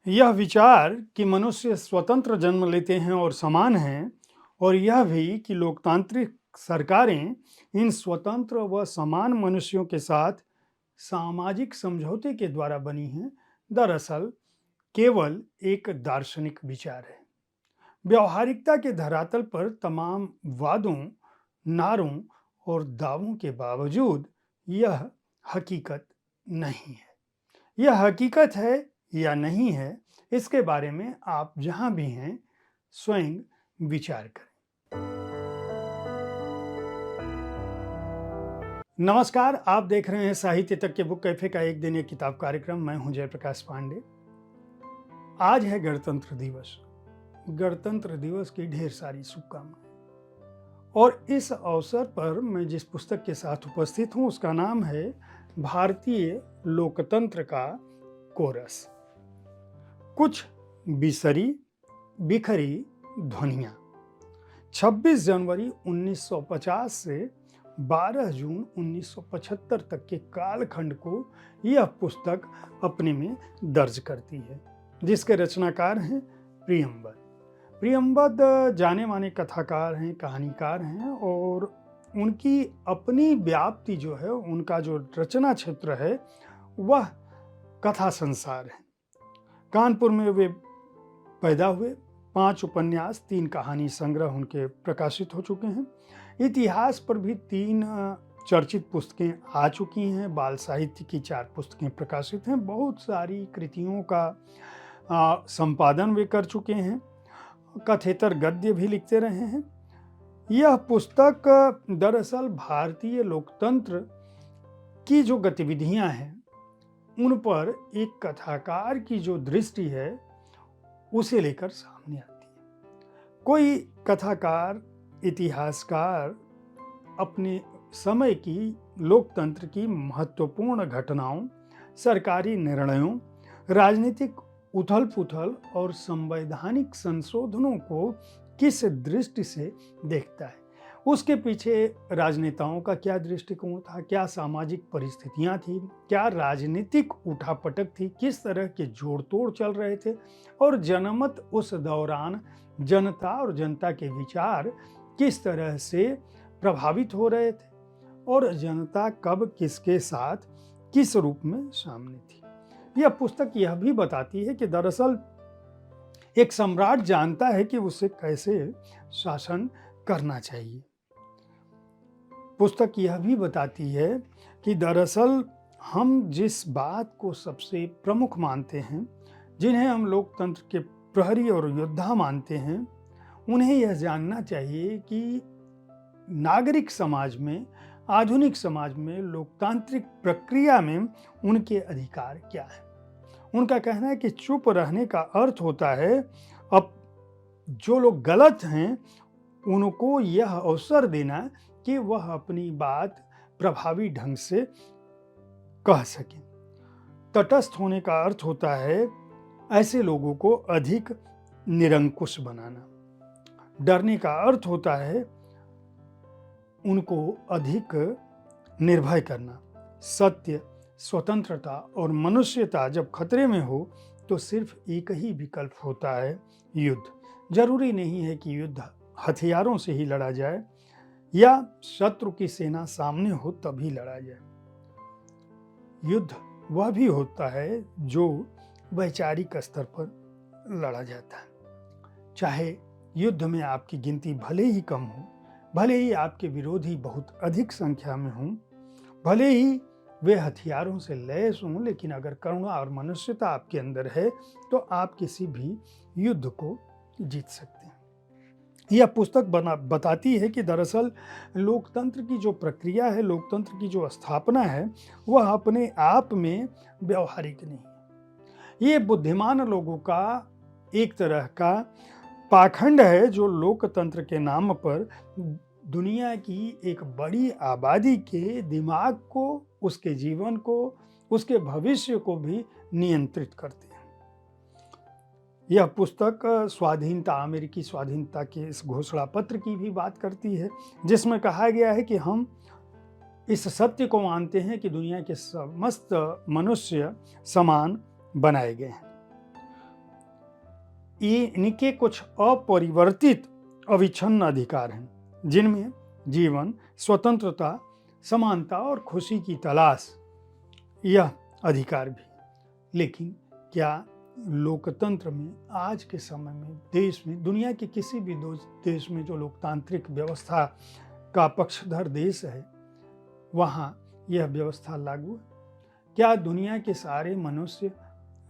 यह विचार कि मनुष्य स्वतंत्र जन्म लेते हैं और समान हैं, और यह भी कि लोकतांत्रिक सरकारें इन स्वतंत्र व समान मनुष्यों के साथ सामाजिक समझौते के द्वारा बनी हैं, दरअसल केवल एक दार्शनिक विचार है। व्यवहारिकता के धरातल पर तमाम वादों, नारों और दावों के बावजूद यह हकीकत नहीं है। यह हकीकत है या नहीं है, इसके बारे में आप जहां भी हैं स्वयं विचार करें। नमस्कार, आप देख रहे हैं साहित्य तक के बुक कैफे का एक दिन एक किताब कार्यक्रम। मैं हूं जयप्रकाश पांडे। आज है गणतंत्र दिवस। गणतंत्र दिवस की ढेर सारी शुभकामनाएं। और इस अवसर पर मैं जिस पुस्तक के साथ उपस्थित हूं उसका नाम है भारतीय लोकतंत्र का कोरस। कुछ बिसरी बिखरी ध्वनियां। 26 जनवरी 1950 से 12 जून 1975 तक के कालखंड को यह पुस्तक अपने में दर्ज करती है, जिसके रचनाकार हैं प्रियंवद। प्रियंवद जाने माने कथाकार हैं, कहानीकार हैं, और उनकी अपनी व्याप्ति जो है, उनका जो रचना क्षेत्र है वह कथा संसार है। कानपुर में वे पैदा हुए। 5 उपन्यास, 3 कहानी संग्रह उनके प्रकाशित हो चुके हैं। इतिहास पर भी 3 चर्चित पुस्तकें आ चुकी हैं। बाल साहित्य की 4 पुस्तकें प्रकाशित हैं। बहुत सारी कृतियों का संपादन वे कर चुके हैं। कथेतर गद्य भी लिखते रहे हैं। यह पुस्तक दरअसल भारतीय लोकतंत्र की जो गतिविधियां हैं उन पर एक कथाकार की जो दृष्टि है उसे लेकर सामने आती है। कोई कथाकार, इतिहासकार अपने समय की लोकतंत्र की महत्वपूर्ण घटनाओं, सरकारी निर्णयों, राजनीतिक उथल-पुथल और संवैधानिक संशोधनों को किस दृष्टि से देखता है, उसके पीछे राजनेताओं का क्या दृष्टिकोण था, क्या सामाजिक परिस्थितियां थी, क्या राजनीतिक उठापटक थी, किस तरह के जोड़ तोड़ चल रहे थे, और जनमत उस दौरान जनता और जनता के विचार किस तरह से प्रभावित हो रहे थे, और जनता कब किसके साथ किस रूप में सामने थी। यह पुस्तक यह भी बताती है कि दरअसल एक सम्राट जानता है कि उसे कैसे शासन करना चाहिए। पुस्तक यह भी बताती है कि दरअसल हम जिस बात को सबसे प्रमुख मानते हैं, जिन्हें हम लोकतंत्र के प्रहरी और योद्धा मानते हैं, उन्हें यह जानना चाहिए कि नागरिक समाज में, आधुनिक समाज में, लोकतांत्रिक प्रक्रिया में उनके अधिकार क्या है। उनका कहना है कि चुप रहने का अर्थ होता है अब जो लोग गलत हैं उनको यह अवसर देना कि वह अपनी बात प्रभावी ढंग से कह सकें। तटस्थ होने का अर्थ होता है ऐसे लोगों को अधिक निरंकुश बनाना। डरने का अर्थ होता है उनको अधिक निर्भय करना। सत्य, स्वतंत्रता और मनुष्यता जब खतरे में हो तो सिर्फ एक ही विकल्प होता है, युद्ध। जरूरी नहीं है कि युद्ध हथियारों से ही लड़ा जाए या शत्रु की सेना सामने हो तभी लड़ा जाए। युद्ध वह भी होता है जो वैचारिक स्तर पर लड़ा जाता है। चाहे युद्ध में आपकी गिनती भले ही कम हो, भले ही आपके विरोधी बहुत अधिक संख्या में हों, भले ही वे हथियारों से लैस हों, लेकिन अगर करुणा और मनुष्यता आपके अंदर है तो आप किसी भी युद्ध को जीत सकते हैं। यह पुस्तक बताती है कि दरअसल लोकतंत्र की जो प्रक्रिया है, लोकतंत्र की जो स्थापना है, वह अपने आप में व्यवहारिक नहीं है। ये बुद्धिमान लोगों का एक तरह का पाखंड है जो लोकतंत्र के नाम पर दुनिया की एक बड़ी आबादी के दिमाग को, उसके जीवन को, उसके भविष्य को भी नियंत्रित करते हैं। यह पुस्तक स्वाधीनता, अमेरिकी स्वाधीनता के इस घोषणा पत्र की भी बात करती है, जिसमें कहा गया है कि हम इस सत्य को मानते हैं कि दुनिया के समस्त मनुष्य समान बनाए गए हैं। इनके कुछ अपरिवर्तित अविच्छिन्न अधिकार हैं, जिनमें जीवन, स्वतंत्रता, समानता और खुशी की तलाश, यह अधिकार भी। लेकिन क्या लोकतंत्र में आज के समय में देश में, दुनिया के किसी भी देश में जो लोकतांत्रिक व्यवस्था का पक्षधर देश है, वहाँ यह व्यवस्था लागू है? क्या दुनिया के सारे मनुष्य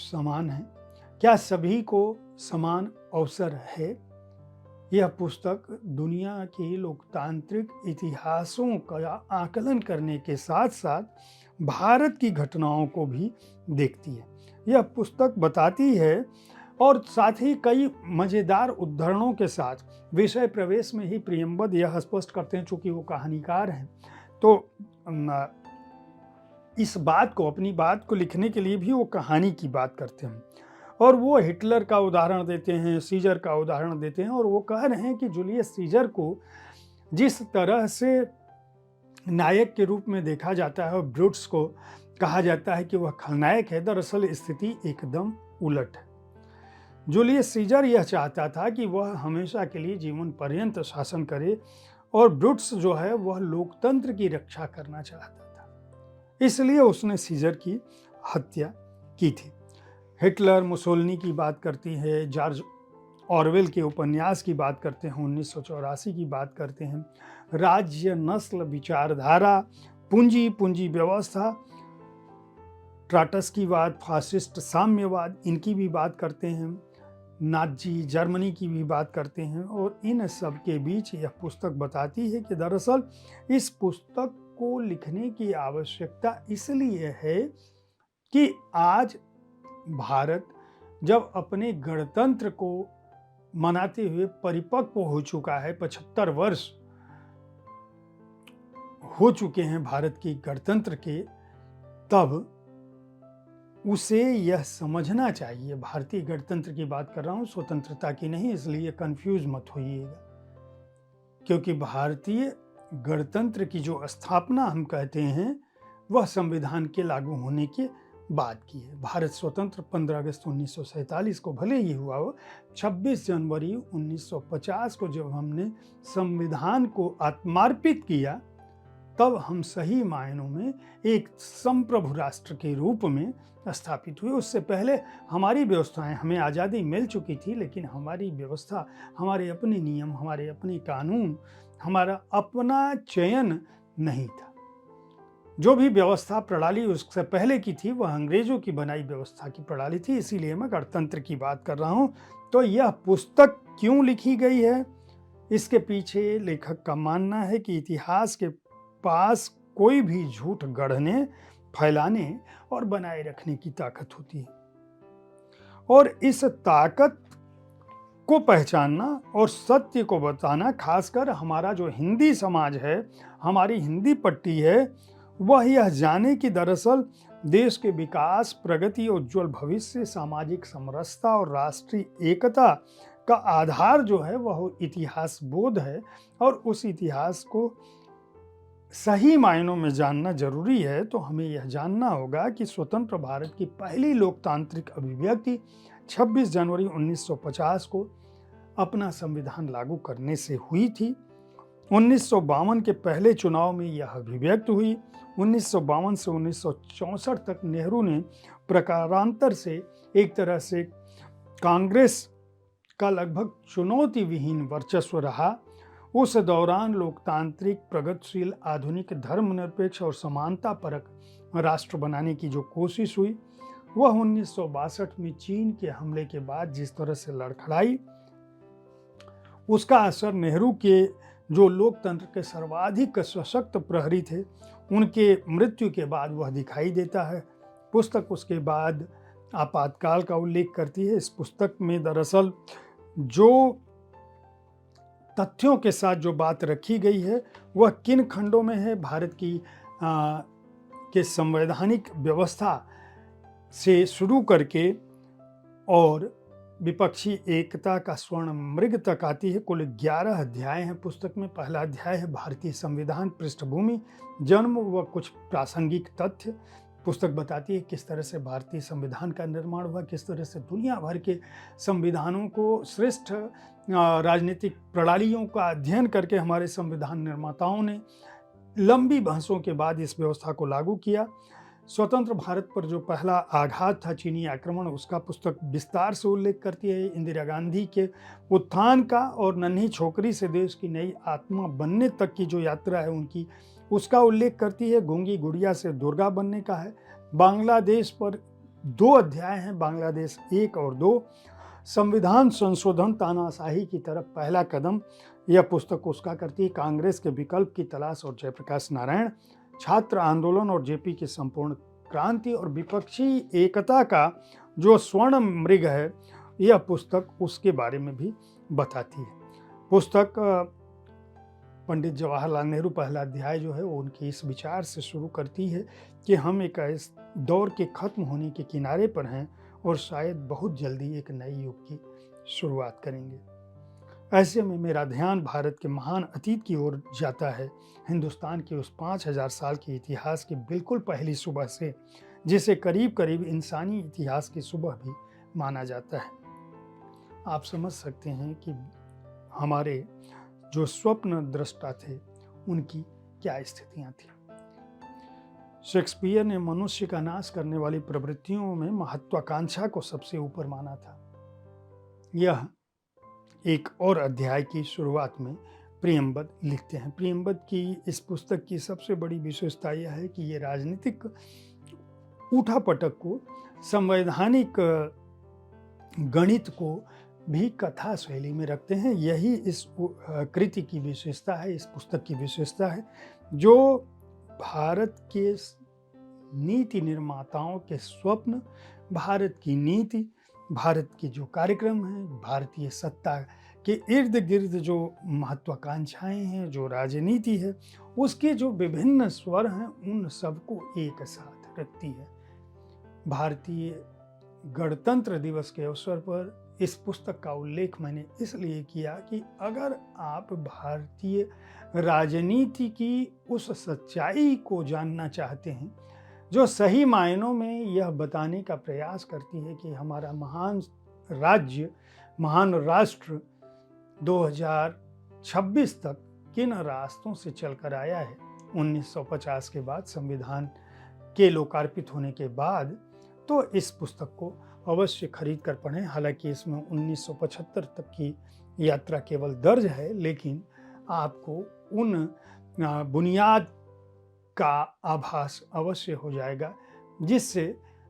समान हैं? क्या सभी को समान अवसर है? यह पुस्तक दुनिया के लोकतांत्रिक इतिहासों का आकलन करने के साथ साथ भारत की घटनाओं को भी देखती है। यह पुस्तक बताती है और साथ ही कई मज़ेदार उद्धरणों के साथ विषय प्रवेश में ही प्रियंबद यह स्पष्ट करते हैं, चूंकि वो कहानीकार हैं, तो इस बात को, अपनी बात को लिखने के लिए भी वो कहानी की बात करते हैं। और वो हिटलर का उदाहरण देते हैं, सीजर का उदाहरण देते हैं, और वो कह रहे हैं कि जूलियस सीजर को जिस तरह से नायक के रूप में देखा जाता है और ब्रूट्स को कहा जाता है कि वह खलनायक है, दरअसल स्थिति एकदम उलट है। जूलियस सीजर यह चाहता था कि वह हमेशा के लिए जीवन पर्यंत शासन करे, और ब्रूट्स जो है वह लोकतंत्र की रक्षा करना चाहता था, इसलिए उसने सीजर की हत्या की थी। हिटलर मुसोलिनी की बात करती है, जॉर्ज ऑरवेल के उपन्यास की बात करते हैं, 1984 की बात करते हैं, राज्य, नस्ल, विचारधारा, पूंजी व्यवस्था, ट्राटस्कीवाद, फासिस्ट साम्यवाद, इनकी भी बात करते हैं, नाजी जर्मनी की भी बात करते हैं। और इन सब के बीच यह पुस्तक बताती है कि दरअसल इस पुस्तक को लिखने की आवश्यकता इसलिए है कि आज भारत जब अपने गणतंत्र को मनाते हुए परिपक्व हो चुका है, 75 वर्ष हो चुके हैं भारत के गणतंत्र के, तब उसे यह समझना चाहिए, भारतीय गणतंत्र की बात कर रहा हूं, स्वतंत्रता की नहीं, इसलिए कंफ्यूज मत होइएगा, क्योंकि भारतीय गणतंत्र की जो स्थापना हम कहते हैं वह संविधान के लागू होने के बाद की है। भारत स्वतंत्र 15 अगस्त 1947 को भले ही हुआ हो, 26 जनवरी 1950 को जब हमने संविधान को आत्मार्पित किया, तब हम सही मायनों में एक संप्रभु राष्ट्र के रूप में स्थापित हुए। उससे पहले हमारी व्यवस्थाएं, हमें आज़ादी मिल चुकी थी, लेकिन हमारी व्यवस्था, हमारे अपने नियम, हमारे अपने कानून, हमारा अपना चयन नहीं था। जो भी व्यवस्था प्रणाली उससे पहले की थी वह अंग्रेजों की बनाई व्यवस्था की प्रणाली थी, इसीलिए मैं गणतंत्र की बात कर रहा हूँ। तो यह पुस्तक क्यों लिखी गई है, इसके पीछे लेखक का मानना है कि इतिहास के पास कोई भी झूठ गढ़ने, फैलाने और बनाए रखने की ताकत होती है, और इस ताकत को पहचानना और सत्य को बताना, खासकर हमारा जो हिंदी समाज है, हमारी हिंदी पट्टी है, वह यह जाने कि दरअसल देश के विकास, प्रगति, उज्जवल भविष्य, सामाजिक समरसता और राष्ट्रीय एकता का आधार जो है वह इतिहास बोध है, और उस इतिहास को सही मायनों में जानना जरूरी है। तो हमें यह जानना होगा कि स्वतंत्र भारत की पहली लोकतांत्रिक अभिव्यक्ति 26 जनवरी 1950 को अपना संविधान लागू करने से हुई थी। 1952 के पहले चुनाव में यह अभिव्यक्त हुई। 1952 से 1964 तक नेहरू ने प्रकारांतर से एक तरह से कांग्रेस का लगभग चुनौती विहीन वर्चस्व रहा। उस दौरान लोकतांत्रिक, प्रगतिशील, आधुनिक, धर्मनिरपेक्ष और समानता परक राष्ट्र बनाने की जो कोशिश हुई वह 1962 में चीन के हमले के बाद जिस तरह से लड़खड़ाई, उसका असर नेहरू के जो लोकतंत्र के सर्वाधिक सशक्त प्रहरी थे उनके मृत्यु के बाद वह दिखाई देता है। पुस्तक उसके बाद आपातकाल का उल्लेख करती है। इस पुस्तक में दरअसल जो तथ्यों के साथ जो बात रखी गई है वह किन खंडों में है, भारत की के संवैधानिक व्यवस्था से शुरू करके और विपक्षी एकता का स्वर्ण मृग तक आती है। कुल 11 अध्याय हैं पुस्तक में। पहला अध्याय है भारतीय संविधान, पृष्ठभूमि, जन्म व कुछ प्रासंगिक तथ्य। पुस्तक बताती है किस तरह से भारतीय संविधान का निर्माण हुआ, किस तरह से दुनिया भर के संविधानों को, श्रेष्ठ राजनीतिक प्रणालियों का अध्ययन करके हमारे संविधान निर्माताओं ने लंबी बहसों के बाद इस व्यवस्था को लागू किया। स्वतंत्र भारत पर जो पहला आघात था चीनी आक्रमण, उसका पुस्तक विस्तार से उल्लेख करती है। इंदिरा गांधी के उत्थान का और नन्ही छोकरी से देश की नई आत्मा बनने तक की जो यात्रा है उनकी, उसका उल्लेख करती है। गूंगी गुड़िया से दुर्गा बनने का है। बांग्लादेश पर 2 अध्याय हैं, बांग्लादेश 1 और 2। संविधान संशोधन तानाशाही की तरफ पहला कदम, यह पुस्तक उसका करती है। कांग्रेस के विकल्प की तलाश और जयप्रकाश नारायण। छात्र आंदोलन और जेपी की संपूर्ण क्रांति और विपक्षी एकता का जो स्वर्ण मृग है, यह पुस्तक उसके बारे में भी बताती है। पुस्तक पंडित जवाहरलाल नेहरू पहला अध्याय जो है वो उनके इस विचार से शुरू करती है कि हम एक इस दौर के खत्म होने के किनारे पर हैं और शायद बहुत जल्दी एक नए युग की शुरुआत करेंगे। ऐसे में मेरा ध्यान भारत के महान अतीत की ओर जाता है, हिंदुस्तान के उस 5000 साल के इतिहास की बिल्कुल पहली सुबह से, जिसे करीब करीब इंसानी इतिहास की सुबह भी माना जाता है। आप समझ सकते हैं कि हमारे जो स्वप्न दृष्टा थे उनकी क्या स्थितियां थी। शेक्सपियर ने मनुष्य का नाश करने वाली प्रवृत्तियों में महत्वाकांक्षा को सबसे ऊपर माना था। यह एक और अध्याय की शुरुआत में प्रियम्बद लिखते हैं। प्रियम्बद की इस पुस्तक की सबसे बड़ी विशेषता यह है कि ये राजनीतिक उठापटक को, संवैधानिक गणित को भी कथा शैली में रखते हैं। यही इस कृति की विशेषता है, इस पुस्तक की विशेषता है, जो भारत के नीति निर्माताओं के स्वप्न, भारत की नीति, भारत की जो कार्यक्रम हैं, भारतीय सत्ता के इर्द गिर्द जो महत्वाकांक्षाएं हैं, जो राजनीति है, उसके जो विभिन्न स्वर हैं, उन सबको एक साथ रखती है। भारतीय गणतंत्र दिवस के अवसर पर इस पुस्तक का उल्लेख मैंने इसलिए किया कि अगर आप भारतीय राजनीति की उस सच्चाई को जानना चाहते हैं जो सही मायनों में यह बताने का प्रयास करती है कि हमारा महान राज्य, महान राष्ट्र 2026 तक किन रास्तों से चलकर आया है, 1950 के बाद, संविधान के लोकार्पित होने के बाद, तो इस पुस्तक को अवश्य खरीद कर पढ़ें। हालांकि इसमें 1975 तक की यात्रा केवल दर्ज है, लेकिन आपको उन बुनियाद का आभास अवश्य हो जाएगा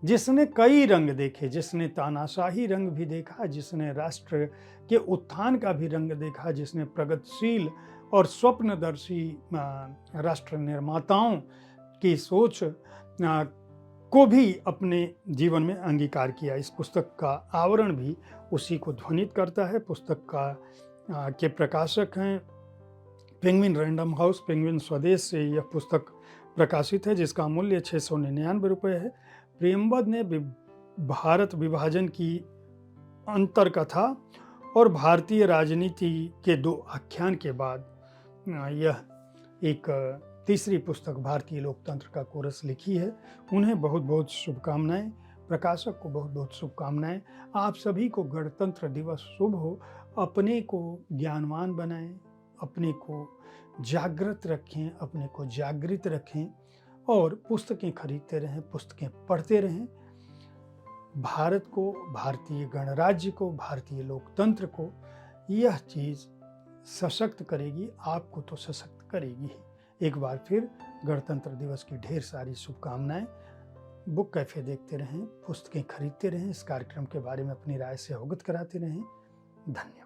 जिसने कई रंग देखे, जिसने तानाशाही रंग भी देखा, जिसने राष्ट्र के उत्थान का भी रंग देखा, जिसने प्रगतिशील और स्वप्नदर्शी राष्ट्र निर्माताओं की सोच को भी अपने जीवन में अंगीकार किया। इस पुस्तक का आवरण भी उसी को ध्वनित करता है। पुस्तक के प्रकाशक हैं पेंगुइन रैंडम हाउस, पेंगुइन स्वदेश से यह पुस्तक प्रकाशित है, जिसका मूल्य 699 रुपये है। प्रियम्बद ने भारत विभाजन की अंतरकथा और भारतीय राजनीति के 2 आख्यान के बाद यह एक तीसरी पुस्तक भारतीय लोकतंत्र का कोरस लिखी है। उन्हें बहुत बहुत शुभकामनाएं, प्रकाशक को बहुत बहुत शुभकामनाएं। आप सभी को गणतंत्र दिवस शुभ हो। अपने को ज्ञानवान बनाएं, अपने को जागृत रखें, अपने को जागृत रखें और पुस्तकें खरीदते रहें, पुस्तकें पढ़ते रहें। भारत को, भारतीय गणराज्य को, भारतीय लोकतंत्र को यह चीज़ सशक्त करेगी, आपको तो सशक्त करेगी ही। एक बार फिर गणतंत्र दिवस की ढेर सारी शुभकामनाएं। बुक कैफे देखते रहें, पुस्तकें खरीदते रहें, इस कार्यक्रम के बारे में अपनी राय से अवगत कराते रहें। धन्यवाद।